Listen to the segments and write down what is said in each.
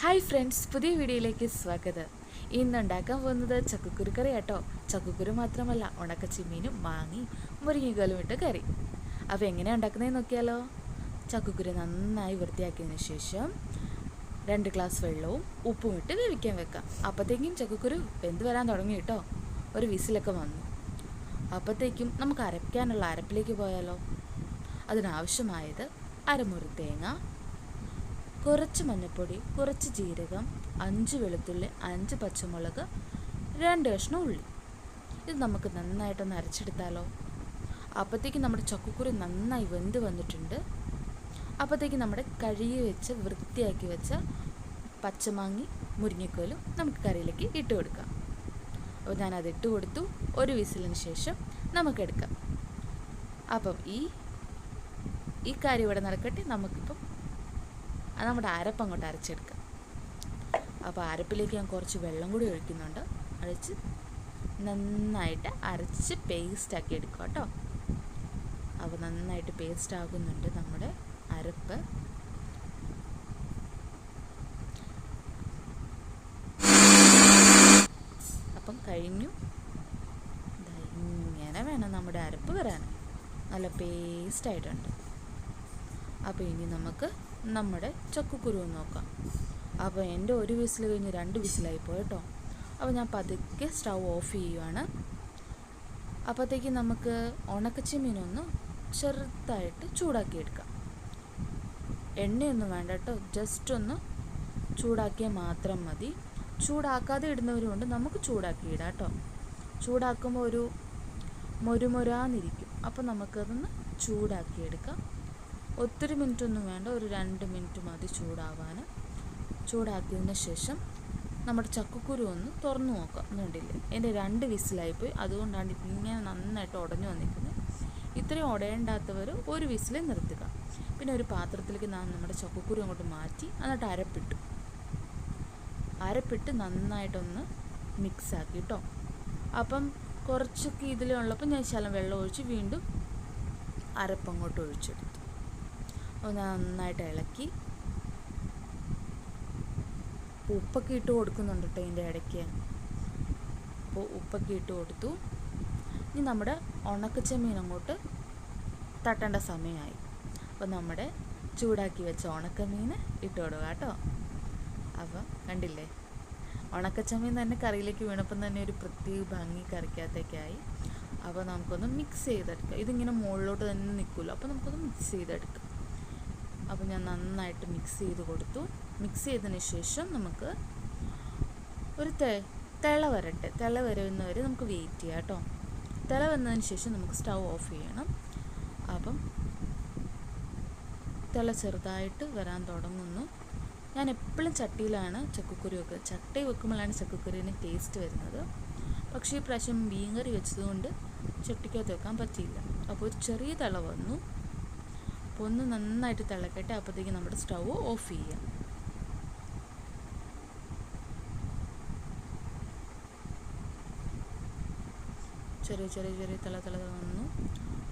Hi friends, പുതിയ വീഡിയോയിലേക്ക് സ്വാഗതം. ഇന്ന് ഉണ്ടാക്കാൻ പോകുന്നത് ചക്കക്കുരു കറി കേട്ടോ. ചക്കക്കുരു മാത്രമല്ല, ഉണക്കച്ചിമ്മീനും മാങ്ങയും മുരിങ്ങക്കോലും ഇട്ട് കറി. അപ്പോൾ എങ്ങനെയാണ് ഉണ്ടാക്കുന്നതെന്ന് നോക്കിയാലോ. ചക്കക്കുരു നന്നായി വൃത്തിയാക്കിയതിന് ശേഷം 2 ഗ്ലാസ് വെള്ളവും ഉപ്പും ഇട്ട് വേവിക്കാൻ വെക്കാം. അപ്പോഴത്തേക്കും ചക്കക്കുരു വെന്ത് വരാൻ തുടങ്ങി കേട്ടോ. ഒരു വിസിലൊക്കെ വന്നു. അപ്പോഴത്തേക്കും നമുക്ക് അരയ്ക്കാനുള്ള അരപ്പിലേക്ക് പോയാലോ. അതിനാവശ്യമായത് അരമുറി തേങ്ങ, കുറച്ച് മഞ്ഞൾപ്പൊടി, കുറച്ച് ജീരകം, 5 വെളുത്തുള്ളി, 5 പച്ചമുളക്, 2 കഷ്ണം ഉള്ളി. ഇത് നമുക്ക് നന്നായിട്ടൊന്ന് അരച്ചെടുത്താലോ. അപ്പോഴത്തേക്കും നമ്മുടെ ചക്കക്കുരു നന്നായി വെന്ത് വന്നിട്ടുണ്ട്. അപ്പോഴത്തേക്കും നമ്മുടെ കഴുകി വെച്ച് വൃത്തിയാക്കി വെച്ച പച്ചമാങ്ങി മുരിങ്ങക്കോലും നമുക്ക് കറിയിലേക്ക് ഇട്ട് കൊടുക്കാം. അപ്പോൾ ഞാനത് ഇട്ട് കൊടുത്തു. ഒരു വിസിലിന് ശേഷം നമുക്കെടുക്കാം. അപ്പം ഈ കാര്യം ഇവിടെ നടക്കട്ടെ. നമുക്കിപ്പം നമ്മുടെ അരപ്പ് അങ്ങോട്ട് അരച്ചെടുക്കാം. അപ്പോൾ അരപ്പിലേക്ക് ഞാൻ കുറച്ച് വെള്ളം കൂടി ഒഴിക്കുന്നുണ്ട്. അരച്ച് നന്നായിട്ട് അരച്ച് പേസ്റ്റാക്കി എടുക്കുക കേട്ടോ. അപ്പോൾ നന്നായിട്ട് പേസ്റ്റ് ആകുന്നുണ്ട് നമ്മുടെ അരപ്പ്. അപ്പം കഴിഞ്ഞു. ഇങ്ങനെ വേണം നമ്മുടെ അരപ്പ് വരാൻ. നല്ല പേസ്റ്റായിട്ടുണ്ട്. അപ്പോൾ ഇനി നമുക്ക് നമ്മുടെ ചക്കക്കുരു നോക്കാം. അപ്പോൾ എൻ്റെ ഒരു വിസിൽ കഴിഞ്ഞ് 2 വിസിലായിപ്പോയി കേട്ടോ. അപ്പോൾ ഞാൻ പതുക്കെ സ്റ്റൗ ഓഫ് ചെയ്യുവാണ്. അപ്പോഴത്തേക്ക് നമുക്ക് ഉണക്കച്ചിമ്മീനൊന്ന് ചെറുതായിട്ട് ചൂടാക്കിയെടുക്കാം. എണ്ണയൊന്നും വേണ്ട കേട്ടോ, ജസ്റ്റ് ഒന്ന് ചൂടാക്കിയാൽ മാത്രം മതി. ചൂടാക്കാതെ ഇടുന്നവരുമുണ്ട്, നമുക്ക് ചൂടാക്കി ഇടാം കേട്ടോ. ചൂടാക്കുമ്പോൾ ഒരു മൊരുമൊരാന്നിരിക്കും. അപ്പോൾ നമുക്കതൊന്ന് ചൂടാക്കിയെടുക്കാം. ഒത്തിരി മിനിറ്റൊന്നും വേണ്ട, ഒരു 2 മിനിറ്റ് മതി ചൂടാവാൻ. ചൂടാക്കിയതിന് ശേഷം നമ്മുടെ ചക്കക്കുരു ഒന്ന് തുറന്നു നോക്കാം. കണ്ടില്ലേ, എൻ്റെ 2 വിസിലായിപ്പോയി. അതുകൊണ്ടാണ് ഇങ്ങനെ നന്നായിട്ട് ഉടഞ്ഞു വന്നിരിക്കുന്നത്. ഇത്രയും ഉടയേണ്ടാത്തവർ ഒരു വിസിൽ നിർത്തുക. പിന്നെ ഒരു പാത്രത്തിലേക്ക് നമ്മുടെ ചക്കക്കുരു അങ്ങോട്ട് മാറ്റി എന്നിട്ട് അരപ്പിട്ട് നന്നായിട്ടൊന്ന് മിക്സാക്കി കേട്ടോ. അപ്പം കുറച്ചൊക്കെ ഇതിലുള്ളപ്പോൾ ഞാൻ ശകലം വെള്ളം ഒഴിച്ച് വീണ്ടും അരപ്പങ്ങോട്ട് ഒഴിച്ചെടുത്തു. ഒന്ന് നന്നായിട്ട് ഇളക്കി ഉപ്പൊക്കെ ഇട്ട് കൊടുക്കുന്നുണ്ട് കേട്ടോ ഇതിൻ്റെ ഇടയ്ക്ക്. അപ്പോൾ ഉപ്പൊക്കെ ഇട്ട് കൊടുത്തു. ഇനി നമ്മുടെ ഉണക്കച്ചെമ്മീൻ അങ്ങോട്ട് തട്ടേണ്ട സമയമായി. അപ്പോൾ നമ്മുടെ ചൂടാക്കി വെച്ച ഉണക്കമീൻ ഇട്ട് കൊടുക്കുക കേട്ടോ. അപ്പോൾ കണ്ടില്ലേ, ഉണക്കച്ചെമ്മീൻ തന്നെ കറിയിലേക്ക് വീണപ്പം തന്നെ ഒരു പ്രത്യേക ഭംഗി കറിക്കകത്തേക്കായി. അപ്പോൾ നമുക്കൊന്ന് മിക്സ് ചെയ്തെടുക്കാം. ഇതിങ്ങനെ മുകളിലോട്ട് തന്നെ നിൽക്കുമല്ലോ, അപ്പോൾ നമുക്കൊന്ന് മിക്സ് ചെയ്തെടുക്കാം. അപ്പോൾ ഞാൻ നന്നായിട്ട് മിക്സ് ചെയ്ത് കൊടുത്തു. മിക്സ് ചെയ്തതിന് ശേഷം നമുക്ക് ഒരു തിള വരട്ടെ. തിള വരുന്നവരെ നമുക്ക് വെയിറ്റ് ചെയ്യാം കേട്ടോ. തിള വന്നതിന് ശേഷം നമുക്ക് സ്റ്റൗ ഓഫ് ചെയ്യണം. അപ്പം തിള ചെറുതായിട്ട് വരാൻ തുടങ്ങുന്നു. ഞാൻ എപ്പോഴും ചട്ടിയിലാണ് ചക്കക്കുരു വെക്കുക. ചട്ടി വെക്കുമ്പോഴാണ് ചക്കക്കുരുവിന് ടേസ്റ്റ് വരുന്നത്. പക്ഷേ ഈ പ്രാവശ്യം മീൻ കറി വെച്ചതുകൊണ്ട് ചട്ടിക്കകത്ത് വെക്കാൻ പറ്റിയില്ല. അപ്പോൾ ഒരു ചെറിയ തിള വന്നു. അപ്പോൾ ഒന്ന് നന്നായിട്ട് തിളക്കട്ടെ. അപ്പോഴത്തേക്ക് നമ്മുടെ സ്റ്റൗ ഓഫ് ചെയ്യാം. ചെറിയ തിള വന്നു.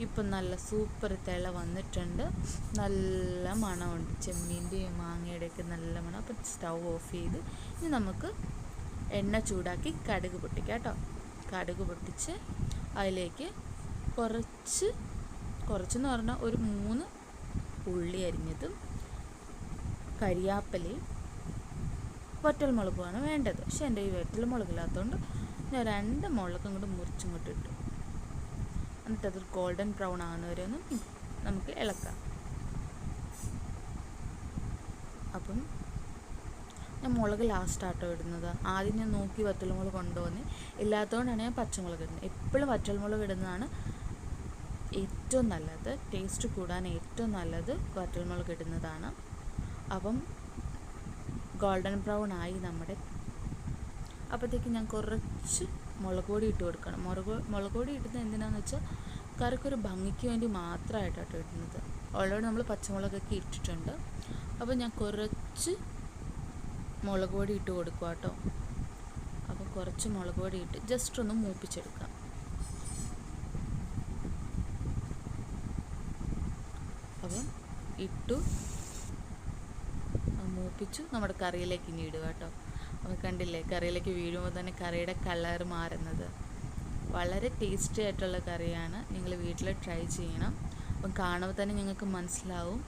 ഇപ്പം നല്ല സൂപ്പർ തിള വന്നിട്ടുണ്ട്. നല്ല മണമുണ്ട്. ചെമ്മീൻ്റെയും മാങ്ങയുടെയൊക്കെ നല്ല മണം. അപ്പോൾ സ്റ്റൗ ഓഫ് ചെയ്ത് ഇനി നമുക്ക് എണ്ണ ചൂടാക്കി കടുക് പൊട്ടിക്കാം കേട്ടോ. കടുക് പൊട്ടിച്ച് അതിലേക്ക് കുറച്ചെന്ന് പറഞ്ഞാൽ ഒരു 3 ഉള്ളി അരിഞ്ഞതും കരിയാപ്പലയും വറ്റൽമുളകുമാണ് വേണ്ടത്. പക്ഷെ എൻ്റെ ഈ വറ്റൽമുളകില്ലാത്തതുകൊണ്ട് ഞാൻ 2 മുളകും കൂടെ മുറിച്ചിങ്ങോട്ട് ഇട്ടു. എന്നിട്ട് അതൊരു ഗോൾഡൻ ബ്രൗൺ ആകുന്നവരെ ഒന്ന് നമുക്ക് ഇളക്കാം. അപ്പം ഞാൻ മുളക് ലാസ്റ്റാട്ടോ ഇടുന്നത്. ആദ്യം ഞാൻ നോക്കി വറ്റൽമുളക് കൊണ്ടുവന്ന് ഇല്ലാത്തതുകൊണ്ടാണ് ഞാൻ പച്ചമുളക് ഇടുന്നത്. എപ്പോഴും വറ്റൽമുളക് ഇടുന്നതാണ് ഏറ്റവും നല്ലത്. ടേസ്റ്റ് കൂടാൻ ഏറ്റവും നല്ലത് വറ്റൽമുളക് ഇടുന്നതാണ്. അപ്പം ഗോൾഡൻ ബ്രൗൺ ആയി നമ്മുടെ. അപ്പോഴത്തേക്ക് ഞാൻ കുറച്ച് മുളക് പൊടി ഇട്ട് കൊടുക്കണം. മുളക് പൊടി ഇടുന്നത് എന്തിനാണെന്ന് വെച്ചാൽ കറിക്കൊരു ഭംഗിക്ക് വേണ്ടി മാത്രമായിട്ടാണ് ഇടുന്നത്. ഓൾറെഡി നമ്മൾ പച്ചമുളകൊക്കെ ഇട്ടിട്ടുണ്ട്. അപ്പോൾ ഞാൻ കുറച്ച് മുളക് പൊടി ഇട്ട് കൊടുക്കുക കേട്ടോ. അപ്പോൾ കുറച്ച് മുളക് പൊടി ഇട്ട് ജസ്റ്റ് ഒന്ന് മൂപ്പിച്ചെടുക്കാം. അപ്പം ഇട്ടു. തിളപ്പിച്ചു നമ്മുടെ കറിയിലേക്ക് ഇനി ഇടുക കേട്ടോ. അപ്പോൾ കണ്ടില്ലേ, കറിയിലേക്ക് വീഴുമ്പോൾ തന്നെ കറിയുടെ കളർ മാറുന്നത്. വളരെ ടേസ്റ്റി ആയിട്ടുള്ള കറിയാണ്. നിങ്ങൾ വീട്ടിൽ ട്രൈ ചെയ്യണം. അപ്പം കാണുമ്പോൾ തന്നെ നിങ്ങൾക്ക് മനസ്സിലാവും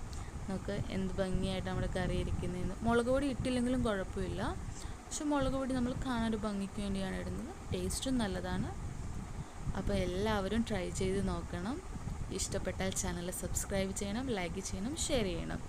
നമുക്ക് എന്ത് ഭംഗിയായിട്ട് നമ്മുടെ കറി ഇരിക്കുന്നതെന്ന്. മുളക് പൊടി ഇട്ടില്ലെങ്കിലും കുഴപ്പമില്ല, പക്ഷെ മുളക് പൊടി നമ്മൾ കാണാനൊരു ഭംഗിക്ക് വേണ്ടിയാണ് ഇടുന്നത്. ടേസ്റ്റും നല്ലതാണ്. അപ്പോൾ എല്ലാവരും ട്രൈ ചെയ്ത് നോക്കണം. ഇഷ്ടപ്പെട്ടാൽ ചാനൽ സബ്സ്ക്രൈബ് ചെയ്യണം, ലൈക്ക് ചെയ്യണം, ഷെയർ ചെയ്യണം.